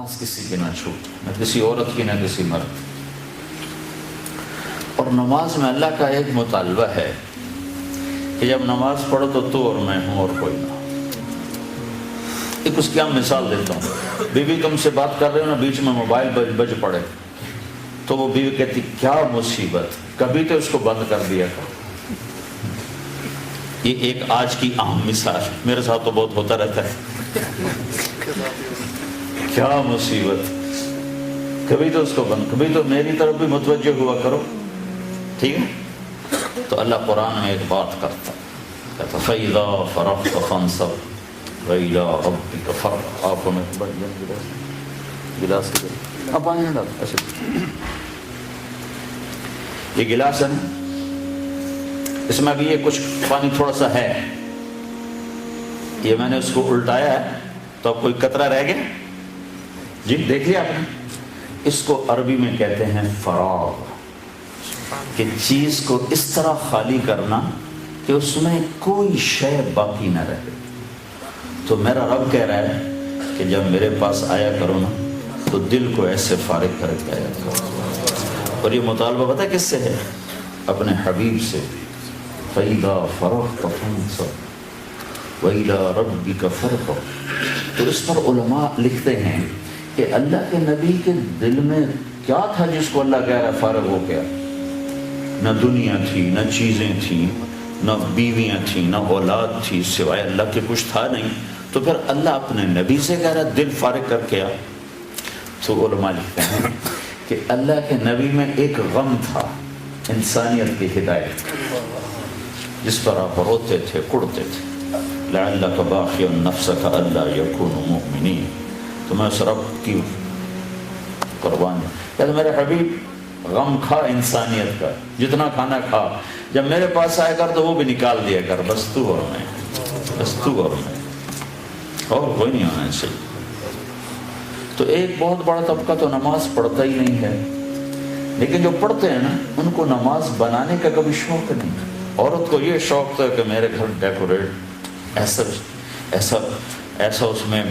نماز کسی کی نہ چھوٹے، نہ کسی عورت کی نہ کسی مرد۔ اور نماز میں اللہ کا ایک مطالبہ ہے کہ جب نماز پڑھو تو اور میں ہوں اور کوئی نہ۔ ایک اس کی ہم مثال دیتا ہوں، بیوی تم سے بات کر رہے ہو نا، بیچ میں موبائل بج پڑے تو وہ بیوی کہتی کیا مصیبت، کبھی تو اس کو بند کر دیا تھا۔ یہ ایک آج کی عام مثال، میرے ساتھ تو بہت ہوتا رہتا ہے، کیا مصیبت، کبھی تو اس کو بند، کبھی تو میری طرف بھی متوجہ ہوا کرو، ٹھیک ہے؟ تو اللہ قرآن میں ایک بات کرتا ہے، فَإِذَا فَرَغْتَ فَانْصَبْ وَإِلَىٰ رَبِّكَ فَارْغَب۔ آپ ہمیں گلاس اب پانی نہ ڈال، اچھا یہ گلاس ہے نا، اس میں ابھی یہ کچھ پانی تھوڑا سا ہے، یہ میں نے اس کو الٹایا ہے تو اب کوئی قطرہ رہ گیا، جی دیکھ لیا آپ نے، اس کو عربی میں کہتے ہیں فراغ، کہ چیز کو اس طرح خالی کرنا کہ اس میں کوئی شے باقی نہ رہے۔ تو میرا رب کہہ رہا ہے کہ جب میرے پاس آیا کرو نا تو دل کو ایسے فارغ کر کے آیا کرو۔ اور یہ مطالبہ پتہ کس سے ہے؟ اپنے حبیب سے، فَإِذَا فَرَغْتَ فَانْصَبْ وَإِلَىٰ رَبِّكَ فَارْغَب۔ تو اس پر علماء لکھتے ہیں کہ اللہ کے نبی کے دل میں کیا تھا جس کو اللہ کہہ رہا ہے فارغ ہو گیا؟ نہ دنیا تھی، نہ چیزیں تھیں، نہ بیویاں تھیں، نہ اولاد تھی، سوائے اللہ کے کچھ تھا نہیں۔ تو پھر اللہ اپنے نبی سے کہہ رہا دل فارغ کر کے آ۔ تو علماء لکھتے ہیں کہ اللہ کے نبی میں ایک غم تھا، انسانیت کی ہدایت، جس پر آپ روتے تھے، کڑتے تھے، لعلک باخع نفسک الا یکونوا مؤمنین۔ تو میں اس رب کی قربان ہوں کہ میرے حبیب غم کھا انسانیت کا، جتنا کھانا کھا، جب میرے پاس آیا کر تو وہ بھی نکال دیا کر، بس تو اور میں، بس تو اور میں، اور کوئی نہیں ہونا چاہیے۔ تو ایک بہت بڑا طبقہ تو نماز پڑھتا ہی نہیں ہے، لیکن جو پڑھتے ہیں نا ان کو نماز بنانے کا کبھی شوق نہیں۔ عورت کو یہ شوق تھا کہ میرے گھر ڈیکوریٹ ایسا ایسا ایسا، اس میں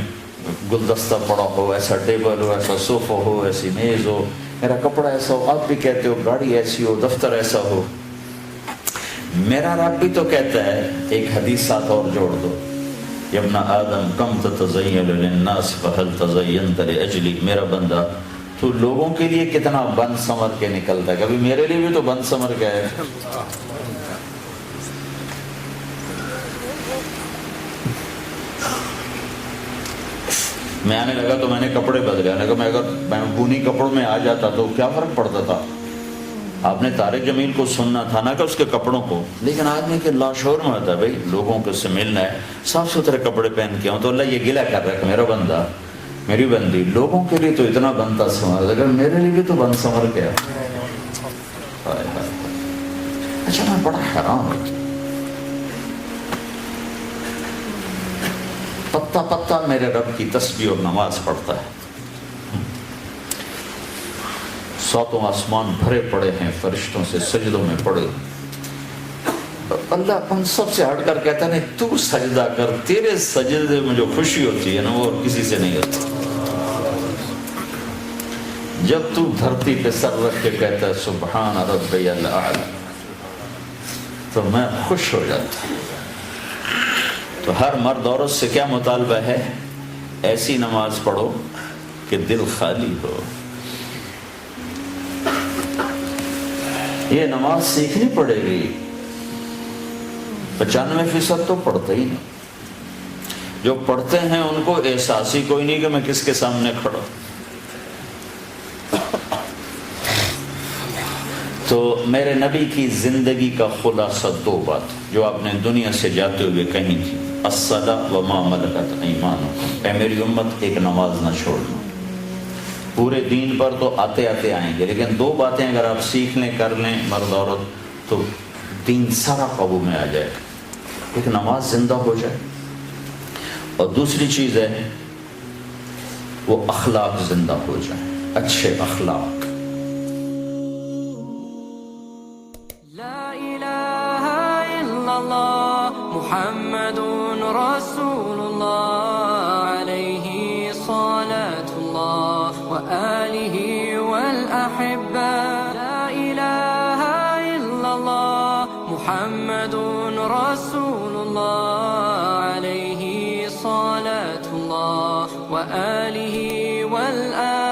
گلدستہ پڑا ہو، ایسا ٹیبل ہو، ایسا صوفہ ہو، ایسی میز ہو، میرا کپڑا ایسا ہو، آپ بھی کہتے ہو گاڑی ایسی ہو، دفتر ایسا ہو۔ میرا رب بھی تو کہتا ہے، ایک حدیث ساتھ اور جوڑ دو، یا ابن آدم کم تتزین للناس فہل تزینت لاجلی، میرا بندہ تو لوگوں کے لیے کتنا بن سمر کے نکلتا ہے، کبھی میرے لیے بھی تو بن سمر کے ہے۔ میں آنے لگا تو میں نے کپڑے بدلے، اگر میں بونی کپڑوں میں آ جاتا تو کیا فرق پڑتا تھا؟ آپ نے طارق جمیل کو سننا تھا نا کہ اس کے کپڑوں کو، لیکن آدمی کے لاشعور میں ہوتا ہے بھائی لوگوں کو سے ملنا ہے، صاف ستھرے کپڑے پہن کے ہوں، تو اللہ یہ گلہ کر رہا ہے کہ میرا بندہ، میری بندی لوگوں کے لیے تو اتنا بنتا سمر، اگر میرے لیے بھی تو بن سمر کیا۔ اچھا میں بڑا حیران ہوں، پتا پتا میرے رب کی تسبیح اور نماز پڑھتا ہے، ساتوں آسمان بھرے پڑے ہیں فرشتوں سے، سجدوں میں پڑے، اللہ ان سب سے ہٹ کر کہتا ہے تو سجدہ کر، تیرے سجدے میں جو خوشی ہوتی ہے نا وہ اور کسی سے نہیں ہوتی۔ جب تو دھرتی پہ سر رکھ کے کہتا ہے سبحان ربی الاعلی، تو میں خوش ہو جاتا ہوں۔ تو ہر مرد عورت سے کیا مطالبہ ہے؟ ایسی نماز پڑھو کہ دل خالی ہو۔ یہ نماز سیکھنی پڑے گی، 95% تو پڑھتے ہی نہیں، جو پڑھتے ہیں ان کو احساس ہی کوئی نہیں کہ میں کس کے سامنے کھڑا۔ تو میرے نبی کی زندگی کا خلاصہ دو بات جو آپ نے دنیا سے جاتے ہوئے کہیں تھی، الصلاۃ وما ملکت ایمانکم، اے میری امت ایک نماز نہ چھوڑنا۔ پورے دین پر تو آتے آتے آئیں گے، لیکن دو باتیں اگر آپ سیکھ لیں، کر لیں مرد عورت، تو دین سارا قابو میں آ جائے، ایک نماز زندہ ہو جائے، اور دوسری چیز ہے وہ اخلاق زندہ ہو جائیں، اچھے اخلاق۔ لا الہ الا اللہ محمد رسول اللہ علیہ صلاۃ اللہ وآله والأحبة. لا إله إلا الله محمد رسول الله عليه صلاة الله وآله والآل